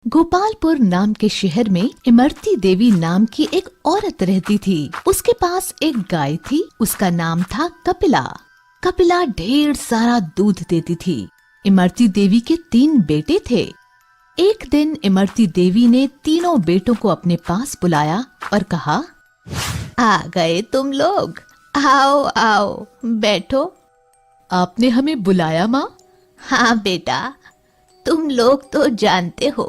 गोपालपुर नाम के शहर में इमरती देवी नाम की एक औरत रहती थी। उसके पास एक गाय थी। उसका नाम था कपिला। कपिला ढेर सारा दूध देती थी। इमरती देवी के 3 बेटे थे। एक दिन इमरती देवी ने तीनों बेटों को अपने पास बुलाया और कहा, आ गए तुम लोग, आओ आओ बैठो। आपने हमें बुलाया माँ? हाँ बेटा, तुम लोग तो जानते हो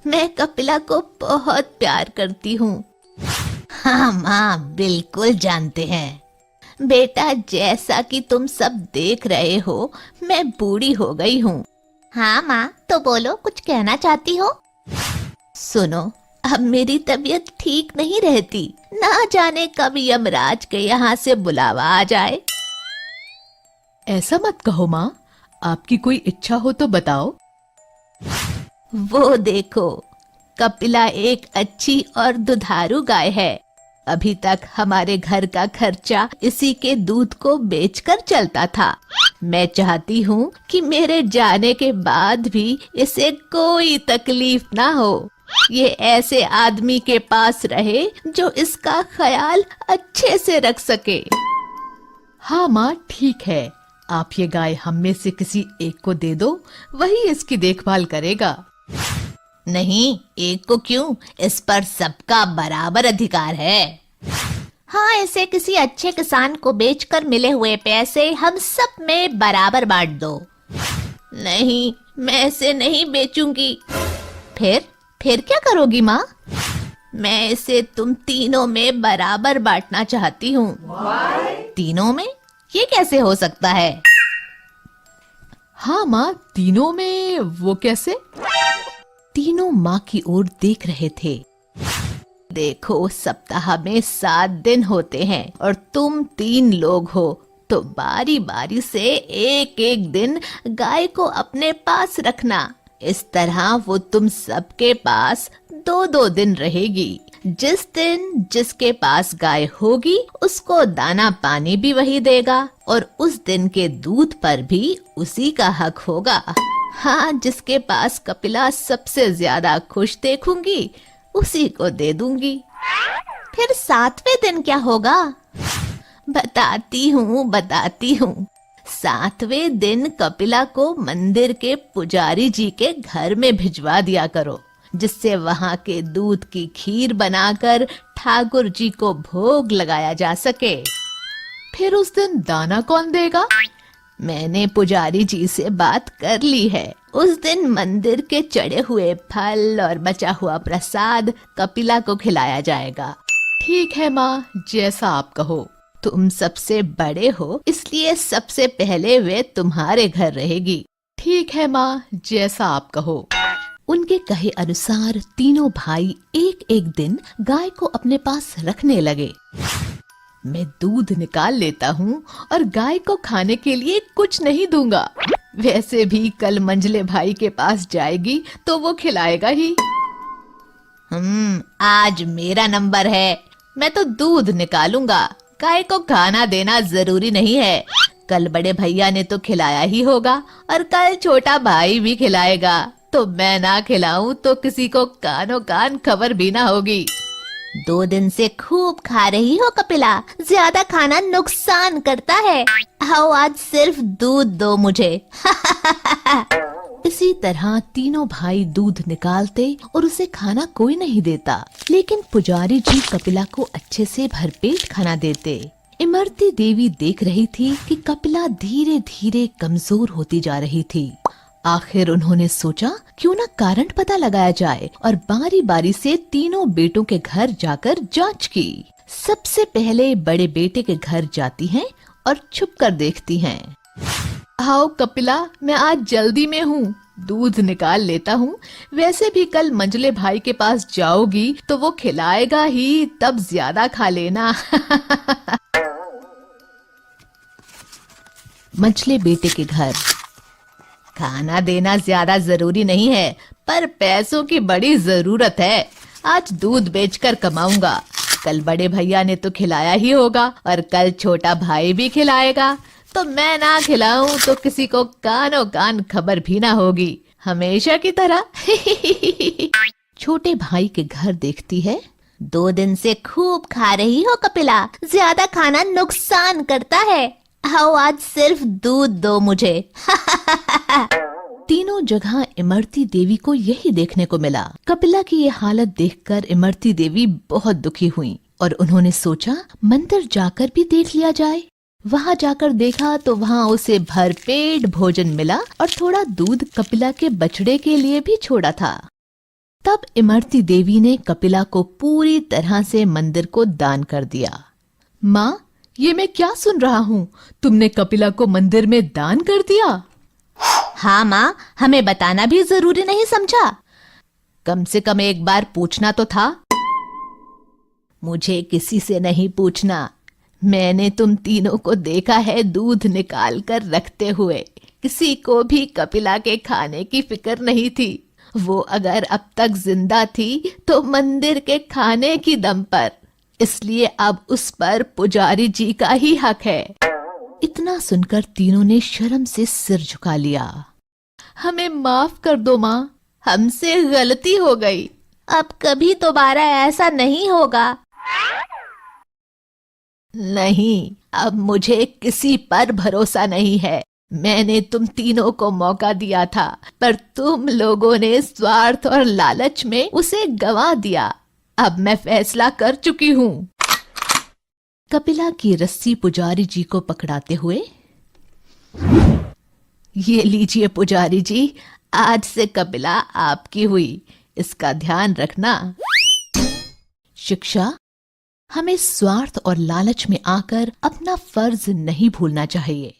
मैं कपिला को बहुत प्यार करती हूँ। हाँ माँ, बिल्कुल जानते हैं बेटा। जैसा कि तुम सब देख रहे हो, मैं बूढ़ी हो गई हूँ। हाँ माँ, तो बोलो, कुछ कहना चाहती हो? सुनो, अब मेरी तबीयत ठीक नहीं रहती। ना जाने कब यमराज के यहाँ से बुलावा आ जाए। ऐसा मत कहो माँ, आपकी कोई इच्छा हो तो बताओ। वो देखो, कपिला एक अच्छी और दुधारू गाय है। अभी तक हमारे घर का खर्चा इसी के दूध को बेचकर चलता था। मैं चाहती हूँ कि मेरे जाने के बाद भी इसे कोई तकलीफ ना हो। ये ऐसे आदमी के पास रहे जो इसका ख्याल अच्छे से रख सके। हाँ माँ, ठीक है। आप ये गाय हम में से किसी एक को दे दो, वही इसकी देखभाल करेगा। नहीं, एक को क्यों? इस पर सबका बराबर अधिकार है। हाँ, इसे किसी अच्छे किसान को बेचकर मिले हुए पैसे हम सब में बराबर बांट दो। नहीं, मैं इसे नहीं बेचूंगी। फिर क्या करोगी माँ? मैं इसे तुम तीनों में बराबर बांटना चाहती हूँ। तीनों में? ये कैसे हो सकता है? हाँ माँ, तीनों में वो कैसे? तीनों माँ की ओर देख रहे थे। देखो, सप्ताह में 7 दिन होते हैं और तुम 3 लोग हो, तो बारी बारी से एक एक दिन गाय को अपने पास रखना। इस तरह वो तुम सबके पास 2-2 दिन रहेगी। जिस दिन जिसके पास गाय होगी उसको दाना पानी भी वही देगा और उस दिन के दूध पर भी उसी का हक होगा। हाँ, जिसके पास कपिला सबसे ज्यादा खुश देखूंगी उसी को दे दूंगी। फिर 7वें दिन क्या होगा? बताती हूँ। 7वें दिन कपिला को मंदिर के पुजारी जी के घर में भिजवा दिया करो, जिससे वहां के दूध की खीर बनाकर ठाकुर जी को भोग लगाया जा सके। फिर उस दिन दाना कौन देगा? मैंने पुजारी जी से बात कर ली है। उस दिन मंदिर के चढ़े हुए फल और बचा हुआ प्रसाद कपिला को खिलाया जाएगा। ठीक है माँ, जैसा आप कहो। तुम सबसे बड़े हो, इसलिए सबसे पहले वे तुम्हारे घर रहेगी। ठीक है माँ, जैसा आप कहो। उनके कहे अनुसार तीनों भाई एक एक दिन गाय को अपने पास रखने लगे। मैं दूध निकाल लेता हूँ और गाय को खाने के लिए कुछ नहीं दूंगा। वैसे भी कल मंझले भाई के पास जाएगी तो वो खिलाएगा ही। आज मेरा नंबर है। मैं तो दूध निकालूंगा। गाय को खाना देना जरूरी नहीं है। कल बड़े भैया ने तो खिलाया ही होगा और कल छोटा भाई भी खिलाएगा। तो मैं ना खिलाऊं तो किसी को कानो कान खबर भी ना होगी। 2 दिन से खूब खा रही हो कपिला, ज्यादा खाना नुकसान करता है। आओ, आज सिर्फ दूध दो मुझे। इसी तरह तीनों भाई दूध निकालते और उसे खाना कोई नहीं देता, लेकिन पुजारी जी कपिला को अच्छे से भरपेट खाना देते। इमरती देवी देख रही थी कि कपिला धीरे धीरे कमजोर होती जा रही थी। आखिर उन्होंने सोचा क्यों ना कारण पता लगाया जाए और बारी बारी से तीनों बेटों के घर जाकर जांच की। सबसे पहले बड़े बेटे के घर जाती हैं और छुप कर देखती हैं। आओ कपिला, मैं आज जल्दी में हूँ, दूध निकाल लेता हूँ। वैसे भी कल मंझले भाई के पास जाओगी तो वो खिलाएगा ही, तब ज्यादा खा लेना। मंझले बेटे के घर। खाना देना ज्यादा जरूरी नहीं है, पर पैसों की बड़ी जरूरत है। आज दूध बेचकर कमाऊंगा। कल बड़े भैया ने तो खिलाया ही होगा और कल छोटा भाई भी खिलाएगा। तो मैं ना खिलाऊं तो किसी को कानो कान खबर भी ना होगी। हमेशा की तरह। छोटे भाई के घर देखती है। 2 दिन से खूब खा रही हो कपिला, ज्यादा खाना नुकसान करता है। आओ आज सिर्फ दूध दो मुझे। तीनों जगह इमरती देवी को यही देखने को मिला। कपिला की ये हालत देखकर इमरती देवी बहुत दुखी हुई और उन्होंने सोचा मंदिर जाकर भी देख लिया जाए। वहां जाकर देखा तो वहां उसे भरपेट भोजन मिला और थोड़ा दूध कपिला के बछड़े के लिए भी छोड़ा था। तब इमरती देवी ने कपिला को पूरी तरह से मंदिर को दान कर दिया। माँ, ये मैं क्या सुन रहा हूँ? तुमने कपिला को मंदिर में दान कर दिया? हाँ माँ, हमें बताना भी जरूरी नहीं समझा? कम से कम एक बार पूछना तो था। मुझे किसी से नहीं पूछना। मैंने तुम तीनों को देखा है दूध निकाल कर रखते हुए। किसी को भी कपिला के खाने की फिक्र नहीं थी। वो अगर अब तक जिंदा थी तो मंदिर के खाने की दम पर, इसलिए अब उस पर पुजारी जी का ही हक है। इतना सुनकर तीनों ने शर्म से सिर झुका लिया। हमें माफ कर दो माँ, हमसे गलती हो गई। अब कभी दोबारा ऐसा नहीं होगा। नहीं, अब मुझे किसी पर भरोसा नहीं है। मैंने तुम तीनों को मौका दिया था, पर तुम लोगों ने स्वार्थ और लालच में उसे गंवा दिया। अब मैं फैसला कर चुकी हूँ। कपिला की रस्सी पुजारी जी को पकड़ाते हुए, ये लीजिए पुजारी जी, आज से कपिला आपकी हुई, इसका ध्यान रखना। शिक्षा: हमें स्वार्थ और लालच में आकर अपना फर्ज नहीं भूलना चाहिए।